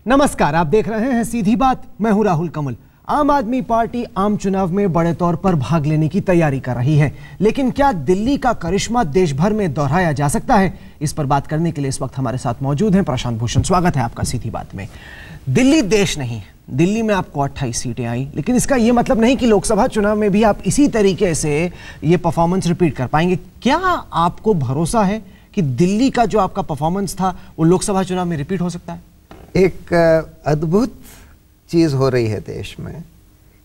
नमस्कार, आप देख रहे हैं सीधी बात। मैं हूं राहुल कमल। आम आदमी पार्टी आम चुनाव में बड़े तौर पर भाग लेने की तैयारी कर रही है, लेकिन क्या दिल्ली का करिश्मा देश भर में दोहराया जा सकता है? इस पर बात करने के लिए इस वक्त हमारे साथ मौजूद हैं प्रशांत भूषण। स्वागत है आपका सीधी बात में। दिल्ली देश नहीं, दिल्ली में आपको 28 सीटें आई, लेकिन इसका यह मतलब नहीं कि लोकसभा चुनाव में भी आप इसी तरीके से ये परफॉर्मेंस रिपीट कर पाएंगे। क्या आपको भरोसा है कि दिल्ली का जो आपका परफॉर्मेंस था वो लोकसभा चुनाव में रिपीट हो सकता है? एक अद्भुत चीज़ हो रही है देश में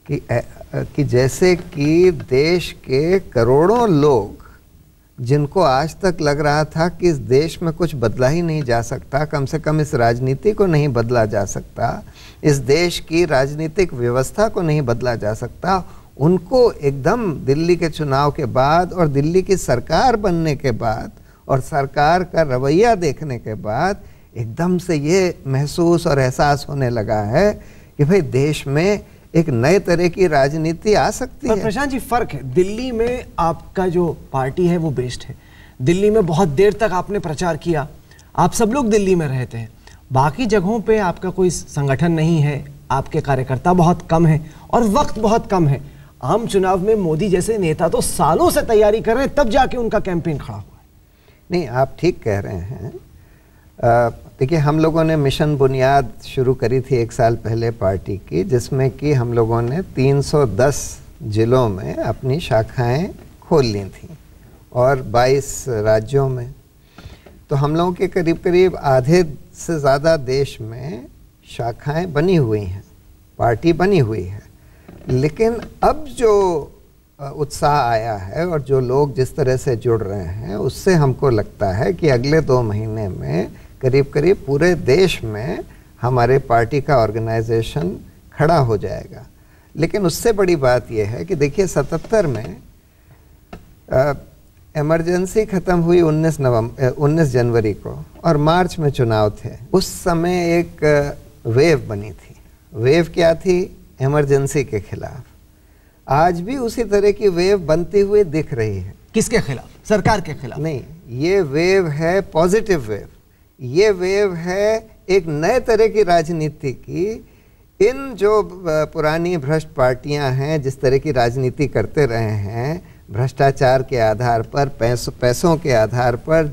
कि जैसे कि देश के करोड़ों लोग जिनको आज तक लग रहा था कि इस देश में कुछ बदला ही नहीं जा सकता, कम से कम इस राजनीति को नहीं बदला जा सकता, इस देश की राजनीतिक व्यवस्था को नहीं बदला जा सकता, उनको एकदम दिल्ली के चुनाव के बाद और दिल्ली की सरकार बनने के बाद और सरकार का रवैया देखने के बाद एकदम से ये महसूस और एहसास होने लगा है कि भाई देश में एक नए तरह की राजनीति आ सकती है। प्रशांत जी, फर्क है। दिल्ली में आपका जो पार्टी है वो बेस्ड है। दिल्ली में बहुत देर तक आपने प्रचार किया, आप सब लोग दिल्ली में रहते हैं। बाकी जगहों पे आपका कोई संगठन नहीं है, आपके कार्यकर्ता बहुत कम हैं और वक्त बहुत कम है। आम चुनाव में मोदी जैसे नेता तो सालों से तैयारी कर रहे हैं, तब जाके उनका कैंपेन खड़ा हुआ है। नहीं, आप ठीक कह रहे हैं। देखिए, हम लोगों ने मिशन बुनियाद शुरू करी थी 1 साल पहले पार्टी की, जिसमें कि हम लोगों ने 310 जिलों में अपनी शाखाएं खोल ली थी और 22 राज्यों में। तो हम लोगों के करीब करीब आधे से ज़्यादा देश में शाखाएं बनी हुई हैं, पार्टी बनी हुई है। लेकिन अब जो उत्साह आया है और जो लोग जिस तरह से जुड़ रहे हैं, उससे हमको लगता है कि अगले 2 महीने में करीब करीब पूरे देश में हमारे पार्टी का ऑर्गेनाइजेशन खड़ा हो जाएगा। लेकिन उससे बड़ी बात यह है कि देखिए, 77 में इमरजेंसी ख़त्म हुई 19 जनवरी को और मार्च में चुनाव थे। उस समय एक वेव बनी थी। वेव क्या थी? इमरजेंसी के खिलाफ। आज भी उसी तरह की वेव बनती हुई दिख रही है। किसके खिलाफ? सरकार के खिलाफ? नहीं, ये वेव है पॉजिटिव वेव। ये वेव है एक नए तरह की राजनीति की। इन जो पुरानी भ्रष्ट पार्टियां हैं, जिस तरह की राजनीति करते रहे हैं, भ्रष्टाचार के आधार पर, पैसों के आधार पर,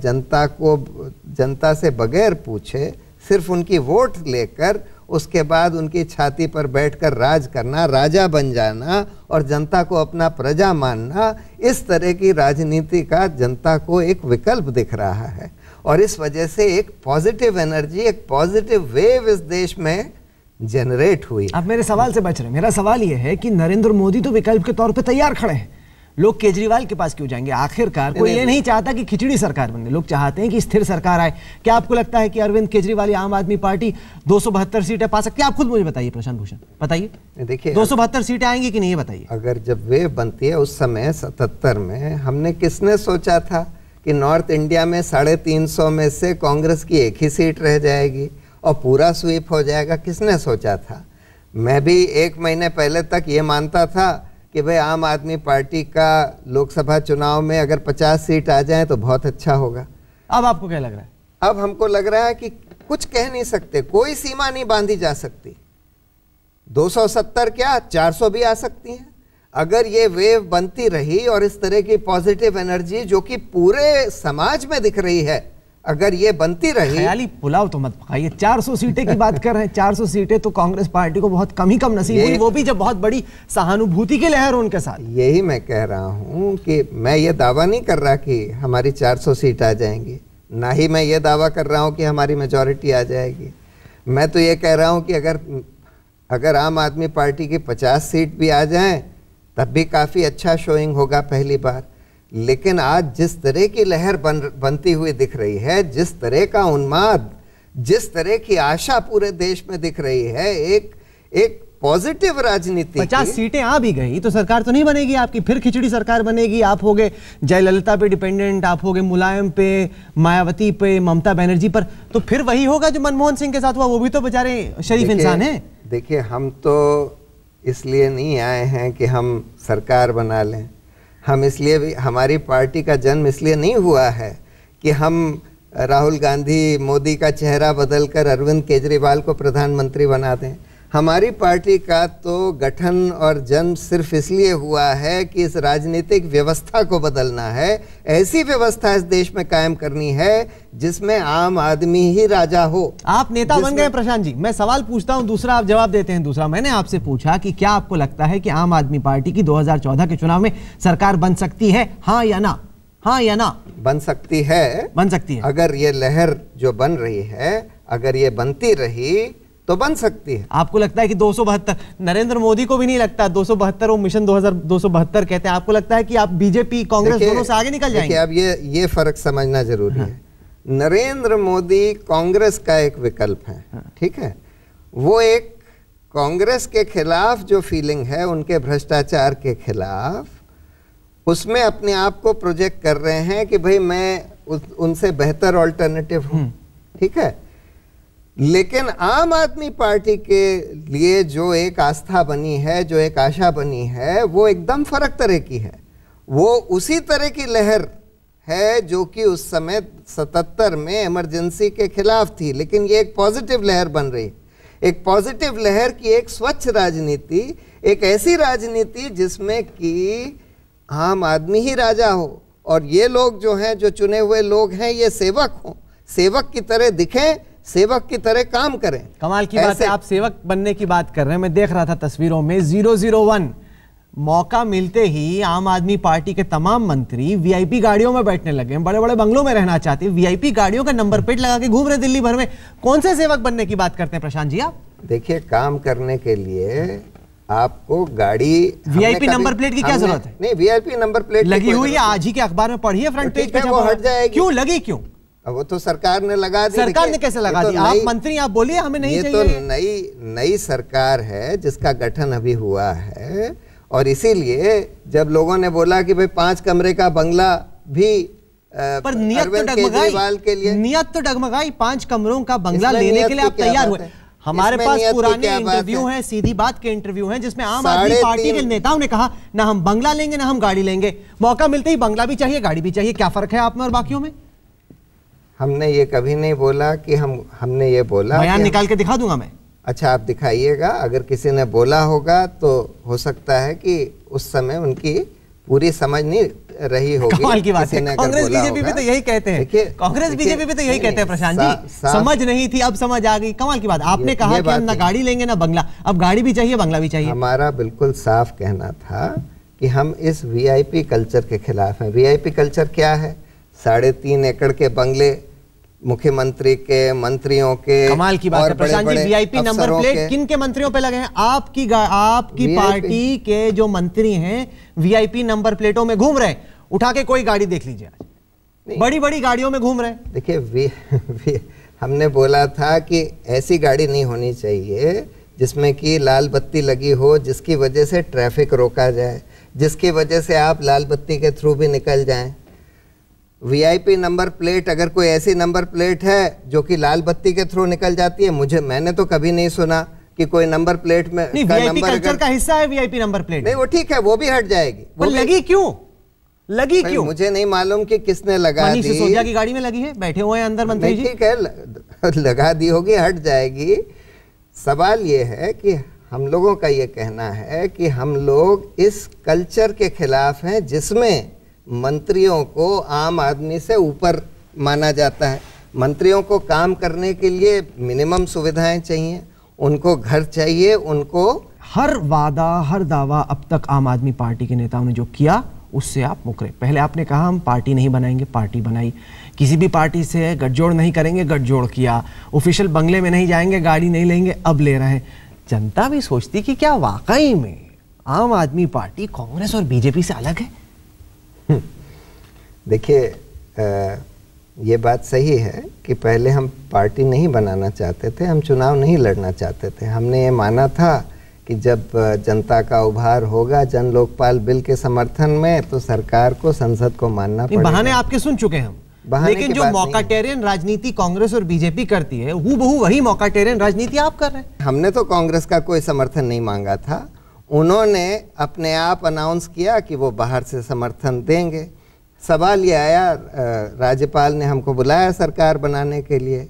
जनता से बगैर पूछे सिर्फ उनकी वोट लेकर उसके बाद उनकी छाती पर बैठकर राज करना, राजा बन जाना और जनता को अपना प्रजा मानना, इस तरह की राजनीति का जनता को एक विकल्प दिख रहा है। और इस वजह से एक पॉजिटिव एनर्जी, एक पॉजिटिव वेव इस देश में जनरेट हुई। आप मेरे सवाल से बच रहे हैं। मेरा सवाल यह है कि नरेंद्र मोदी तो विकल्प के तौर पे तैयार खड़े हैं, लोग केजरीवाल के पास क्यों जाएंगे? आखिरकार कोई ये नहीं चाहता कि खिचड़ी सरकार बने, लोग चाहते हैं कि स्थिर सरकार आए। क्या आपको लगता है कि अरविंद केजरीवाल या आम आदमी पार्टी 272 सीटें पा सकती है? आप खुद मुझे बताइए प्रशांत भूषण, बताइए। देखिए, 272 सीटें आएंगी कि नहीं, बताइए। अगर जब वेव बनती है उस समय 77 में हमने किसने सोचा था कि नॉर्थ इंडिया में 350 में से कांग्रेस की 1 ही सीट रह जाएगी और पूरा स्वीप हो जाएगा? किसने सोचा था? मैं भी 1 महीने पहले तक ये मानता था कि भाई आम आदमी पार्टी का लोकसभा चुनाव में अगर 50 सीट आ जाएं तो बहुत अच्छा होगा। अब आपको क्या लग रहा है? अब हमको लग रहा है कि कुछ कह नहीं सकते, कोई सीमा नहीं बांधी जा सकती। 270 क्या 400 भी आ सकती हैं। अगर ये वेव बनती रही और इस तरह की पॉजिटिव एनर्जी जो कि पूरे समाज में दिख रही है, अगर ये बनती रही। ख्याली पुलाव तो मत पकाइए। 400 सीटें की बात कर रहे हैं। 400 सीटें तो कांग्रेस पार्टी को बहुत कम नसीब हुई, वो भी जब बहुत बड़ी सहानुभूति की लहर उनके साथ। यही मैं कह रहा हूं कि मैं ये दावा नहीं कर रहा कि हमारी 400 सीट आ जाएंगी, ना ही मैं ये दावा कर रहा हूं कि हमारी मेजॉरिटी आ जाएगी। मैं तो ये कह रहा हूं कि अगर आम आदमी पार्टी की 50 सीट भी आ जाएं तब भी काफ़ी अच्छा शोइंग होगा पहली बार। लेकिन आज जिस तरह की लहर बनती हुई दिख रही है, जिस तरह का उन्माद, जिस तरह की आशा पूरे देश में दिख रही है, एक पॉजिटिव राजनीति। 50 सीटें आ भी गई तो सरकार तो नहीं बनेगी आपकी, फिर खिचड़ी सरकार बनेगी। आप होगे जयललिता पे डिपेंडेंट, आप होगे मुलायम पे, मायावती पे, ममता बनर्जी पर, तो फिर वही होगा जो मनमोहन सिंह के साथ हुआ। वो भी तो बेचारे शरीफ इंसान है। देखिए, हम तो इसलिए नहीं आए हैं कि हम सरकार बना लें। हम इसलिए भी, हमारी पार्टी का जन्म इसलिए नहीं हुआ है कि हम राहुल गांधी मोदी का चेहरा बदलकर अरविंद केजरीवाल को प्रधानमंत्री बना दें। हमारी पार्टी का तो गठन और जन्म सिर्फ इसलिए हुआ है कि इस राजनीतिक व्यवस्था को बदलना है, ऐसी व्यवस्था इस देश में कायम करनी है जिसमें आम आदमी ही राजा हो। आप नेता बन गए प्रशांत जी, मैं सवाल पूछता हूं, दूसरा आप जवाब देते हैं। दूसरा मैंने आपसे पूछा कि क्या आपको लगता है कि आम आदमी पार्टी की 2014 के चुनाव में सरकार बन सकती है, हाँ या ना? हाँ या ना? बन सकती है, बन सकती है। अगर ये लहर जो बन रही है, अगर ये बनती रही तो बन सकती है। आपको लगता है कि 272, नरेंद्र मोदी को भी नहीं लगता 272, वो मिशन 272 कहते हैं, आपको लगता है कि आप बीजेपी कांग्रेस दोनों से आगे निकल जाएंगे? अब ये फर्क समझना जरूरी है। नरेंद्र मोदी कांग्रेस का एक विकल्प है, ठीक है। वो एक कांग्रेस के खिलाफ जो फीलिंग है, उनके भ्रष्टाचार के खिलाफ, उसमें अपने आप को प्रोजेक्ट कर रहे हैं कि भाई मैं उनसे बेहतर ऑल्टरनेटिव हूं, ठीक है। लेकिन आम आदमी पार्टी के लिए जो एक आस्था बनी है, जो एक आशा बनी है, वो एकदम फर्क तरह की है। वो उसी तरह की लहर है जो कि उस समय 77 में इमरजेंसी के खिलाफ थी, लेकिन ये एक पॉजिटिव लहर बन रही, एक पॉजिटिव लहर की एक स्वच्छ राजनीति, एक ऐसी राजनीति जिसमें कि आम आदमी ही राजा हो और ये लोग जो हैं, जो चुने हुए लोग हैं, ये सेवक हों, सेवक की तरह दिखें, सेवक की तरह काम करें। कमाल की बात है, आप सेवक बनने की बात कर रहे हैं। मैं देख रहा था तस्वीरों में 001, मौका मिलते ही आम आदमी पार्टी के तमाम मंत्री वीआईपी गाड़ियों में बैठने लगे, बड़े बड़े बंगलों में रहना चाहते हैं, वीआईपी गाड़ियों का नंबर प्लेट लगा के घूम रहे दिल्ली भर में। कौन से सेवक बनने की बात करते हैं प्रशांत जी आप? देखिए, काम करने के लिए आपको गाड़ी, वीआईपी नंबर प्लेट की क्या जरूरत है? नहीं, वीआईपी नंबर प्लेट लगी हुई है, आज ही के अखबार में पढ़िए, फ्रंट पेज पे वो हट जाएगी। क्यों लगी? क्यों? अब वो तो सरकार ने लगा दी। सरकार ने कैसे लगा दी? आप मंत्री, आप बोलिए, हमें नहीं चाहिए। ये तो नई सरकार है जिसका गठन अभी हुआ है, और इसीलिए जब लोगों ने बोला कि भाई 5 कमरे का बंगला भी पर नियत तो डगमगाई के लिए, नियत तो डगमगाई, 5 कमरों का बंगला लेने के लिए आप तैयार हुए। हमारे पास पुराने इंटरव्यू हैं, सीधी बात के इंटरव्यू हैं, जिसमें आम आदमी पार्टी के नेताओं ने कहा ना हम बंगला लेंगे ना हम गाड़ी लेंगे, मौका मिलते ही बंगला भी चाहिए गाड़ी भी चाहिए। क्या फर्क है आप में और बाकियों में? हमने ये कभी नहीं बोला कि हमने ये बोला, बयान निकाल के दिखा दूंगा मैं। अच्छा, आप दिखाइएगा। अगर किसी ने बोला होगा तो हो सकता है कि उस समय उनकी पूरी समझ नहीं रही होगी। कमाल की बात है, कांग्रेस बीजेपी भी तो यही कहते हैं, कांग्रेस बीजेपी भी तो यही कहते हैं प्रशांत जी, समझ नहीं थी अब समझ आ गई। कमाल की बात, आपने कहा कि हम ना गाड़ी लेंगे ना बंगला, अब गाड़ी भी चाहिए बंगला भी चाहिए। हमारा बिल्कुल साफ कहना था कि हम इस वीआईपी कल्चर के खिलाफ हैं। वीआईपी कल्चर क्या है? 3.5 एकड़ के बंगले मुख्यमंत्री के, मंत्रियों के। कमाल की बात है Prashant ji, VIP number plate किन के मंत्रियों पे लगे हैं? आपकी पार्टी के जो मंत्री हैं वीआईपी नंबर प्लेटों में घूम रहे। उठा के कोई गाड़ी देख लीजिए, आज बड़ी बड़ी गाड़ियों में घूम रहे। देखिए, हमने बोला था कि ऐसी गाड़ी नहीं होनी चाहिए जिसमें कि लाल बत्ती लगी हो, जिसकी वजह से ट्रैफिक रोका जाए, जिसकी वजह से आप लाल बत्ती के थ्रू भी निकल जाएं। वीआईपी नंबर प्लेट, अगर कोई ऐसी नंबर प्लेट है जो कि लाल बत्ती के थ्रू निकल जाती है, मैंने तो कभी नहीं सुना कि कोई नंबर प्लेट में नहीं, वीआईपी कल्चर का हिस्सा है वीआईपी नंबर प्लेट। नहीं, वो ठीक है, वो भी हट जाएगी। वो लगी क्यों? लगी क्यों? मुझे नहीं मालूम कि किसने लगा दी। सिसोदिया की गाड़ी में लगी है, बैठे हुए हैं अंदर मंत्री जी। ठीक है, लगा दी होगी, हट जाएगी। सवाल ये है कि हम लोगों का ये कहना है कि हम लोग इस कल्चर के खिलाफ हैं जिसमें मंत्रियों को आम आदमी से ऊपर माना जाता है। मंत्रियों को काम करने के लिए मिनिमम सुविधाएं चाहिए, उनको घर चाहिए, उनको हर वादा हर दावा अब तक आम आदमी पार्टी के नेताओं ने जो किया उससे आप मुकरे। पहले आपने कहा हम पार्टी नहीं बनाएंगे, पार्टी बनाई। किसी भी पार्टी से गठजोड़ नहीं करेंगे, गठजोड़ किया। ऑफिशियल बंगले में नहीं जाएंगे, गाड़ी नहीं लेंगे, अब ले रहे हैं। जनता भी सोचती कि क्या वाकई में आम आदमी पार्टी कांग्रेस और बीजेपी से अलग है? देखिए, ये बात सही है कि पहले हम पार्टी नहीं बनाना चाहते थे, हम चुनाव नहीं लड़ना चाहते थे। हमने ये माना था कि जब जनता का उभार होगा जन लोकपाल बिल के समर्थन में, तो सरकार को, संसद को मानना पड़ेगा। बहाने आपके सुन चुके हैं हम, लेकिन जो मौकाटेरियन राजनीति कांग्रेस और बीजेपी करती है, हूबहू वही मौकाटेरियन राजनीति आप कर रहे हैं। हमने तो कांग्रेस का कोई समर्थन नहीं मांगा था। उन्होंने अपने आप अनाउंस किया कि वो बाहर से समर्थन देंगे। सवाल ये आया, राज्यपाल ने हमको बुलाया सरकार बनाने के लिए,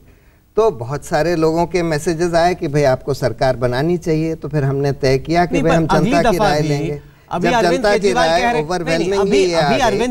तो बहुत सारे लोगों के मैसेजेस आए कि भाई आपको सरकार बनानी चाहिए। तो फिर हमने तय किया कि भाई हम जनता की राय लेंगे। अभी अरविंद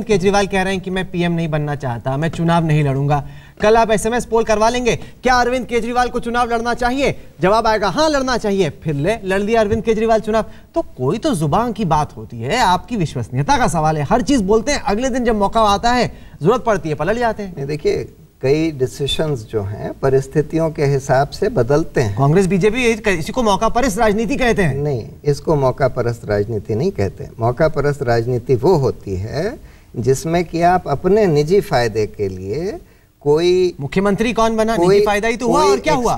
केजरीवाल कह रहे हैं कि मैं पीएम नहीं बनना चाहता, मैं चुनाव नहीं लड़ूंगा। कल आप एसएमएस पोल करवा लेंगे, क्या अरविंद केजरीवाल को चुनाव लड़ना चाहिए? जवाब आएगा हाँ लड़ना चाहिए, फिर लड़ लिया अरविंद केजरीवाल चुनाव। तो कोई तो जुबान की बात होती है, आपकी विश्वसनीयता का सवाल है। हर चीज बोलते हैं, अगले दिन जब मौका आता है, जरूरत पड़ती है, पलट जाते हैं। देखिए, कई डिसीजंस जो हैं परिस्थितियों के हिसाब से बदलते हैं। कांग्रेस बीजेपी इसी को मौका परस्त राजनीति कहते हैं। नहीं, इसको मौका परस्त राजनीति नहीं कहते। मौका परस्त राजनीति वो होती है जिसमें कि आप अपने निजी फायदे के लिए कोई मुख्यमंत्री कौन बना, निजी फायदा ही तो हुआ, और क्या हुआ?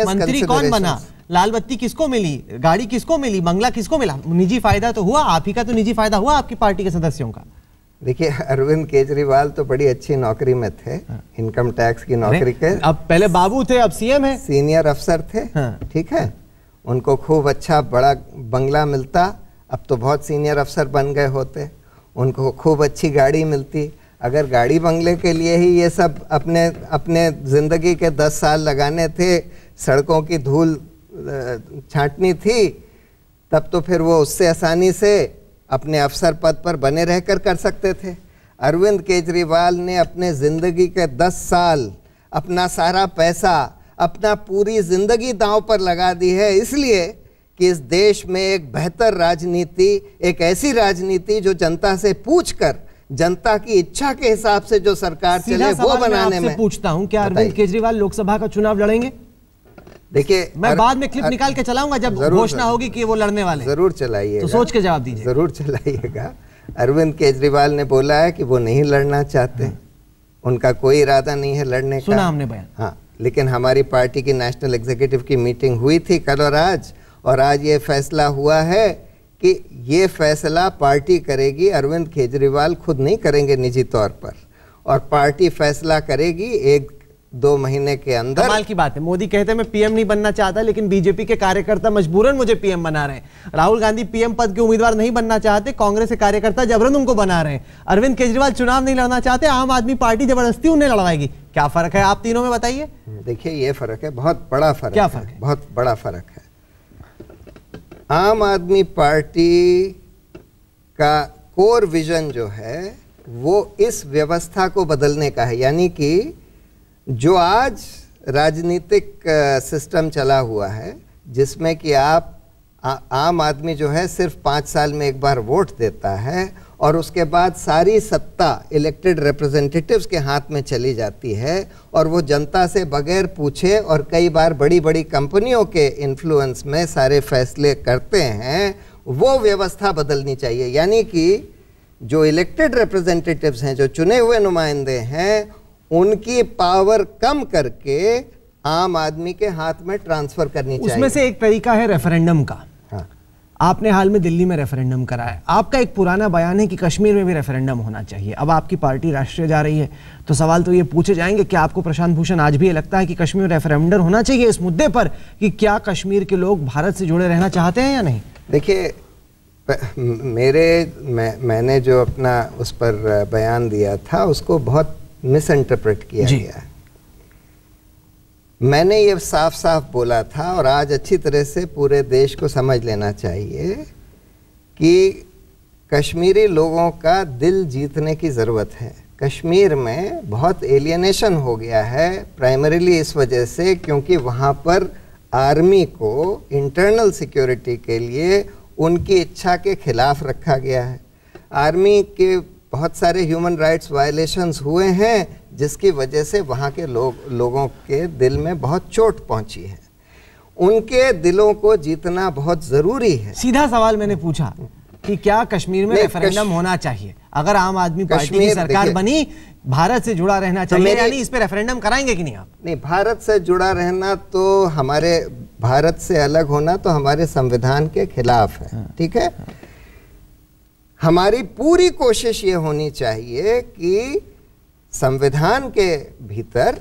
मंत्री कौन बना, लाल बत्ती किसको मिली, गाड़ी किसको मिली, बंगला किसको मिला? निजी फायदा तो हुआ, आप ही का तो निजी फायदा हुआ, आपकी पार्टी के सदस्यों का। देखिए, अरविंद केजरीवाल तो बड़ी अच्छी नौकरी में थे, इनकम टैक्स की नौकरी के। अब पहले बाबू थे, अब सीएम है, सीनियर अफसर थे। ठीक है, उनको खूब अच्छा बड़ा बंगला मिलता, अब तो बहुत सीनियर अफसर बन गए होते। उनको खूब अच्छी गाड़ी मिलती। अगर गाड़ी बंगले के लिए ही ये सब अपने जिंदगी के 10 साल लगाने थे, सड़कों की धूल छांटनी थी, तब तो फिर वो उससे आसानी से अपने अफसर पद पर बने रहकर कर सकते थे। अरविंद केजरीवाल ने अपने ज़िंदगी के 10 साल, अपना सारा पैसा, अपना पूरी ज़िंदगी दांव पर लगा दी है, इसलिए कि इस देश में एक बेहतर राजनीति, एक ऐसी राजनीति जो जनता से पूछकर, जनता की इच्छा के हिसाब से जो सरकार चले, वो बनाने में। पूछता हूं, क्या अरविंद केजरीवाल लोकसभा का चुनाव लड़ेंगे? देखिए, मैं बाद में क्लिप निकाल के चलाऊंगा जब घोषणा होगी कि वो लड़ने वाले। जरूर चलाइएगा, तो सोच के जवाब दीजिए। जरूर चलाइएगा। अरविंद केजरीवाल ने बोला है कि वो नहीं लड़ना चाहते, उनका कोई इरादा नहीं है लड़ने का। सुना हमने बयान। हाँ, लेकिन हमारी पार्टी की नेशनल एग्जीक्यूटिव की मीटिंग हुई थी कल और आज ये फैसला हुआ है कि ये फैसला पार्टी करेगी, अरविंद केजरीवाल खुद नहीं करेंगे निजी तौर पर, और पार्टी फैसला करेगी 1-2 महीने के अंदर। कमाल की बात है, मोदी कहते हैं मैं पीएम नहीं बनना चाहता, लेकिन बीजेपी के कार्यकर्ता मजबूरन मुझे पीएम बना रहे हैं। राहुल गांधी पीएम पद के उम्मीदवार नहीं बनना चाहते, कांग्रेस के कार्यकर्ता जबरन उनको बना रहे हैं। अरविंद केजरीवाल चुनाव नहीं लड़ना चाहते, आम आदमी पार्टी जबरदस्ती उन्हें लड़वाएगी। क्या फर्क है आप तीनों में, बताइए। देखिए, ये फर्क है, बहुत बड़ा फर्क। क्या फर्क है? बहुत बड़ा फर्क है। आम आदमी पार्टी का कोर विजन जो है वो इस व्यवस्था को बदलने का है, यानी कि जो आज राजनीतिक सिस्टम चला हुआ है, जिसमें कि आम आदमी जो है सिर्फ 5 साल में एक बार वोट देता है और उसके बाद सारी सत्ता इलेक्टेड रिप्रेजेंटेटिव्स के हाथ में चली जाती है, और वो जनता से बगैर पूछे और कई बार बड़ी बड़ी कंपनियों के इन्फ्लुएंस में सारे फैसले करते हैं। वो व्यवस्था बदलनी चाहिए, यानी कि जो इलेक्टेड रिप्रेजेंटेटिव्स हैं, जो चुने हुए नुमाइंदे हैं, उनकी पावर कम करके आम आदमी के हाथ में ट्रांसफर करनी चाहिए। उसमें से एक तरीका है रेफरेंडम का। हाँ। आपने हाल में दिल्ली में रेफरेंडम कराया, आपका एक पुराना बयान है कि कश्मीर में भी रेफरेंडम होना चाहिए। अब आपकी पार्टी राष्ट्रीय जा रही है, तो सवाल तो ये पूछे जाएंगे, क्या आपको प्रशांत भूषण आज भी ये लगता है कि कश्मीर में रेफरेंडम होना चाहिए इस मुद्दे पर कि क्या कश्मीर के लोग भारत से जुड़े रहना चाहते हैं या नहीं? देखिए, मैंने जो अपना उस पर बयान दिया था उसको बहुत मिसइंटरप्रेट किया गया है। मैंने ये साफ साफ बोला था, और आज अच्छी तरह से पूरे देश को समझ लेना चाहिए कि कश्मीरी लोगों का दिल जीतने की ज़रूरत है। कश्मीर में बहुत एलियनेशन हो गया है, प्राइमरीली इस वजह से क्योंकि वहाँ पर आर्मी को इंटरनल सिक्योरिटी के लिए उनकी इच्छा के खिलाफ रखा गया है। आर्मी के बहुत सारे ह्यूमन राइट्स वायलेशंस हुए हैं, जिसकी वजह से वहाँ के लोगों के दिल में बहुत चोट पहुँची है। उनके दिलों को जीतना बहुत ज़रूरी है। सीधा सवाल मैंने पूछा कि क्या कश्मीर में रेफरेंडम होना चाहिए? अगर आम आदमी पार्टी की सरकार बनी, भारत से जुड़ा रहना चाहिए, यानी इस पे रेफरेंडम कराएंगे कि नहीं आप? नहीं, भारत से जुड़ा रहना तो हमारे, भारत से अलग होना तो हमारे संविधान के खिलाफ है। ठीक है, हमारी पूरी कोशिश ये होनी चाहिए कि संविधान के भीतर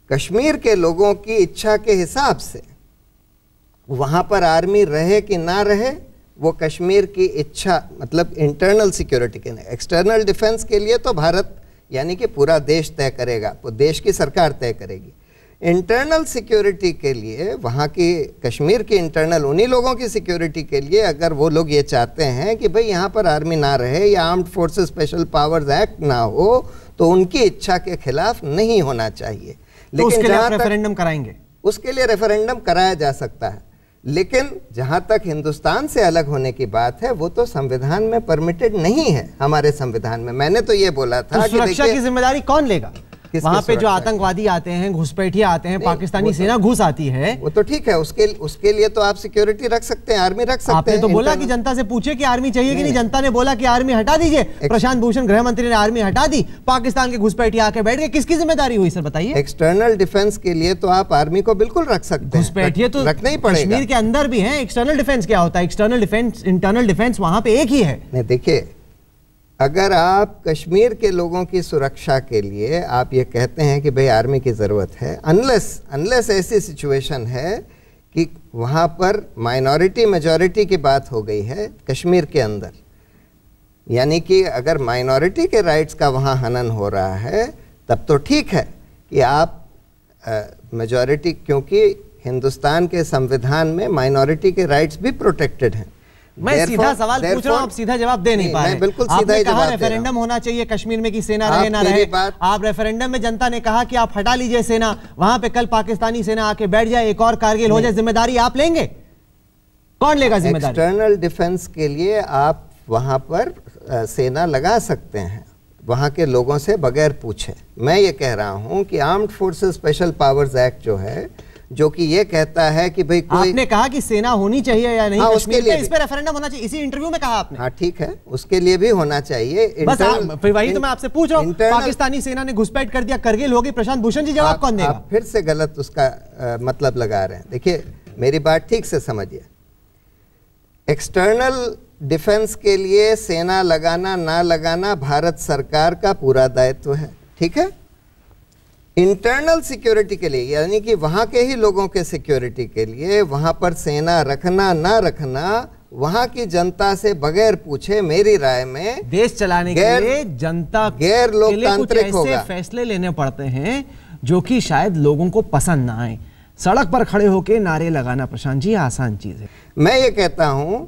कश्मीर के लोगों की इच्छा के हिसाब से वहाँ पर आर्मी रहे कि ना रहे, वो कश्मीर की इच्छा, मतलब इंटरनल सिक्योरिटी के, एक्सटर्नल डिफेंस के लिए तो भारत यानी कि पूरा देश तय करेगा, वो देश की सरकार तय करेगी। इंटरनल सिक्योरिटी के लिए, वहाँ की कश्मीर की इंटरनल उन्हीं लोगों की सिक्योरिटी के लिए अगर वो लोग ये चाहते हैं कि भाई यहाँ पर आर्मी ना रहे या armed forces special powers act ना हो, तो उनकी इच्छा के खिलाफ नहीं होना चाहिए। लेकिन उसके लिए रेफरेंडम कराएंगे, उसके लिए रेफरेंडम कराया जा सकता है, लेकिन जहां तक हिंदुस्तान से अलग होने की बात है वो तो संविधान में परमिटेड नहीं है। हमारे संविधान में मैंने तो ये बोला था कि सुरक्षा की जिम्मेदारी कौन लेगा? वहां पे जो आतंकवादी आते हैं, घुसपैठिए आते हैं, पाकिस्तानी सेना घुस आती है, वो तो ठीक है, उसके लिए तो आप सिक्योरिटी रख सकते हैं, आर्मी रख सकते हैं। आपने तो बोला कि जनता से पूछे कि आर्मी चाहिए कि नहीं, जनता ने बोला कि आर्मी हटा दीजिए। प्रशांत भूषण गृह मंत्री ने आर्मी हटा दी, पाकिस्तान के घुसपैठिए आके बैठ गए, किसकी जिम्मेदारी हुई सर बताइए? एक्सटर्नल डिफेंस के लिए तो आप आर्मी को बिल्कुल रख सकते हैं, घुसपैठिए तो रखना ही पड़ेगा। कश्मीर के अंदर भी है। एक्सटर्नल डिफेंस क्या होता है? एक्सटर्नल डिफेंस, इंटरनल डिफेंस वहां पे एक ही है। नहीं, देखिए, अगर आप कश्मीर के लोगों की सुरक्षा के लिए आप ये कहते हैं कि भाई आर्मी की ज़रूरत है, अनलेस ऐसी सिचुएशन है कि वहाँ पर माइनॉरिटी मेजॉरिटी की बात हो गई है कश्मीर के अंदर, यानी कि अगर माइनॉरिटी के राइट्स का वहाँ हनन हो रहा है, तब तो ठीक है कि आप मेजॉरिटी, क्योंकि हिंदुस्तान के संविधान में माइनॉरिटी के राइट्स भी प्रोटेक्टेड हैं। मैं सीधा सवाल पूछ रहा हूं, आप सीधा जवाब दे नहीं पा रहे। बिल्कुल सीधा ही जवाब दे रहा हूं। रेफरेंडम होना चाहिए कश्मीर में कि सेना रहे ना रहे। आप रेफरेंडम में जनता ने कहा कि आप हटा लीजिए सेना, वहां पे कल पाकिस्तानी सेना आके बैठ जाए, एक और कारगिल हो जाए, जिम्मेदारी आप लेंगे? कौन लेगा जिम्मेदारी? एक्सटर्नल डिफेंस के लिए आप वहां पर सेना लगा सकते हैं, वहां के लोगों से बगैर पूछे। मैं ये कह रहा हूं कि armed forces special powers act जो है, जो कि ये कहता है कि भाई कोई, आपने कहा कि सेना होनी चाहिए या नहीं, हाँ, उसके लिए इस पे रेफरेंडम होना चाहिए, इसी इंटरव्यू में कहा आपने। हाँ ठीक है, उसके लिए भी होना चाहिए। बस फिर वही तो मैं आपसे पूछ रहा हूं, पाकिस्तानी सेना ने घुसपैठ कर दिया, करगिल होगी, प्रशांत भूषण जी जवाब कौन देगा? आप फिर से गलत उसका मतलब लगा रहे हैं। देखिए, मेरी बात ठीक से समझिए। एक्सटर्नल डिफेंस के लिए सेना लगाना ना लगाना भारत सरकार का पूरा दायित्व है, ठीक है। इंटरनल सिक्योरिटी के लिए, यानी कि वहां के ही लोगों के सिक्योरिटी के लिए वहां पर सेना रखना ना रखना वहां की जनता से बगैर पूछे, मेरी राय में देश चलाने के लिए जनता गैर लोकतांत्रिक होगा। फैसले लेने पड़ते हैं जो कि शायद लोगों को पसंद ना आए। सड़क पर खड़े होकर नारे लगाना प्रशांत जी आसान चीज है। मैं ये कहता हूं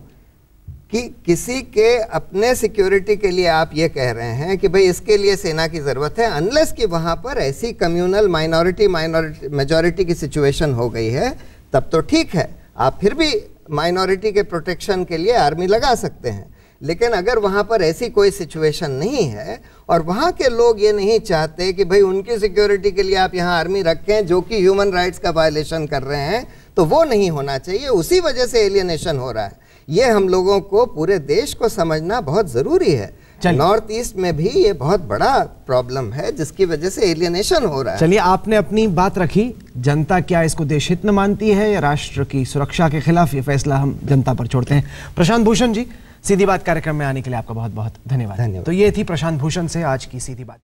कि किसी के अपने सिक्योरिटी के लिए आप ये कह रहे हैं कि भाई इसके लिए सेना की ज़रूरत है, अनलेस कि वहाँ पर ऐसी कम्युनल माइनॉरिटी मेजॉरिटी की सिचुएशन हो गई है, तब तो ठीक है, आप फिर भी माइनॉरिटी के प्रोटेक्शन के लिए आर्मी लगा सकते हैं। लेकिन अगर वहाँ पर ऐसी कोई सिचुएशन नहीं है और वहाँ के लोग ये नहीं चाहते कि भाई उनकी सिक्योरिटी के लिए आप यहाँ आर्मी रखें जो कि ह्यूमन राइट्स का वायलेशन कर रहे हैं, तो वो नहीं होना चाहिए। उसी वजह से एलियनेशन हो रहा है। ये हम लोगों को, पूरे देश को समझना बहुत ज़रूरी है। नॉर्थ ईस्ट में भी ये बहुत बड़ा प्रॉब्लम है जिसकी वजह से एलियनेशन हो रहा है। चलिए, आपने अपनी बात रखी। जनता क्या इसको देश हित में मानती है या राष्ट्र की सुरक्षा के खिलाफ, ये फैसला हम जनता पर छोड़ते हैं। प्रशांत भूषण जी, सीधी बात कार्यक्रम में आने के लिए आपका बहुत बहुत धन्यवाद। तो ये थी प्रशांत भूषण से आज की सीधी बात।